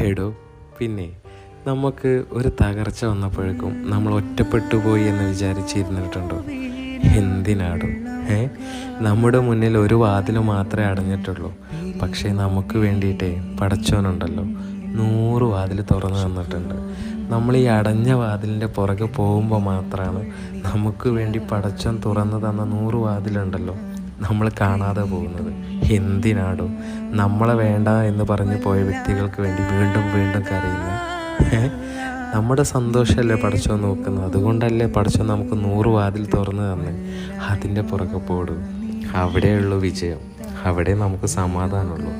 എടോ പിന്നെ നമുക്ക് ഒരു തകർച്ച വന്നപ്പോഴേക്കും നമ്മൾ ഒറ്റപ്പെട്ടു പോയി എന്ന് വിചാരിച്ചിരുന്നിട്ടുണ്ടോ? എന്തിനാടും നമ്മുടെ മുന്നിൽ ഒരു വാതിൽ മാത്രമേ അടഞ്ഞിട്ടുള്ളൂ. പക്ഷേ നമുക്ക് വേണ്ടിയിട്ടേ പടച്ചോനുണ്ടല്ലോ 100 വാതിൽ തുറന്നു തന്നിട്ടുണ്ട്. നമ്മൾ ഈ അടഞ്ഞ വാതിലിൻ്റെ പുറകെ പോകുമ്പോൾ മാത്രമാണ് നമുക്ക് വേണ്ടി പടച്ചോൻ തുറന്നു തന്ന 100 വാതിലുണ്ടല്ലോ നമ്മൾ കാണാതെ പോകുന്നത്. എന്തിനാടോ നമ്മളെ വേണ്ട എന്ന് പറഞ്ഞ് പോയ വ്യക്തികൾക്ക് വേണ്ടി വീണ്ടും വീണ്ടും കരയുന്നത്? നമ്മുടെ സന്തോഷമല്ലേ പടച്ചോൻ നോക്കുന്നത്. അതുകൊണ്ടല്ലേ പടച്ചോൻ നമുക്ക് 100 വാതിൽ തുറന്ന് തന്നെ. അതിൻ്റെ പുറകെ പോടും. അവിടെയുള്ളൂ വിജയം, അവിടെ നമുക്ക് സമാധാനമുള്ളൂ.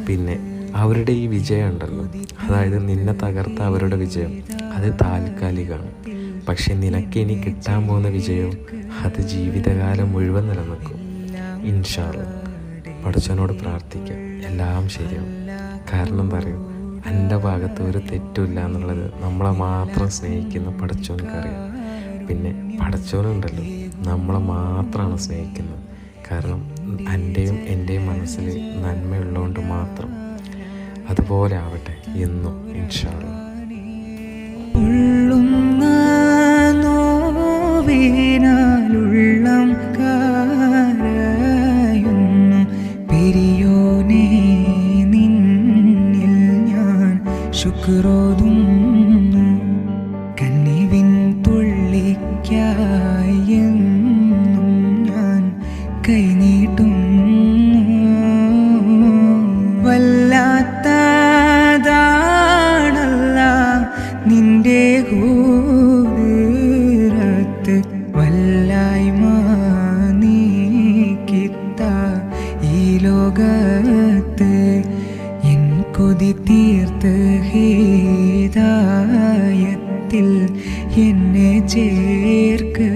പിന്നെ അവരുടെ ഈ വിജയം ഉണ്ടല്ലോ, അതായത് നിന്നെ തകർത്ത അവരുടെ വിജയം, അത് താൽക്കാലികമാണ്. പക്ഷെ നിനക്ക് ഇനി കിട്ടാൻ പോകുന്ന വിജയം അത് ജീവിതകാലം മുഴുവൻ നിലനിൽക്കും. ഇൻഷാ അല്ലാഹ് പടച്ചവനോട് പ്രാർത്ഥിക്കാം, എല്ലാം ശരിയാവും. കാരണം പറയും, എൻ്റെ ഭാഗത്ത് ഒരു തെറ്റുമില്ല എന്നുള്ളത് നമ്മളെ മാത്രം സ്നേഹിക്കുന്ന പടച്ചവനക്കറിയാം. പിന്നെ പടച്ചവനുണ്ടല്ലോ നമ്മളെ മാത്രമാണ് സ്നേഹിക്കുന്നത്. കാരണം എൻ്റെയും മനസ്സിൽ നന്മയുള്ളതുകൊണ്ട് മാത്രം. അതുപോലെ ആവട്ടെ എന്നും ഇൻഷാ അല്ലാഹ്. ശുക്രോതുന്നു കന്നിവിൻ തുള്ളിക്കായി എന്നും ഞാൻ കൈനീട്ടുന്നു. വല്ലാത്തതാണല്ല നിന്റെ കൂരത്ത്, വല്ലായ്മ നീക്കിത്ത ഈ ലോകത്ത് എൻ കൊതി തീർത്ത് ഹിദായത്തിൽ എന്നെ ചേർക്ക്.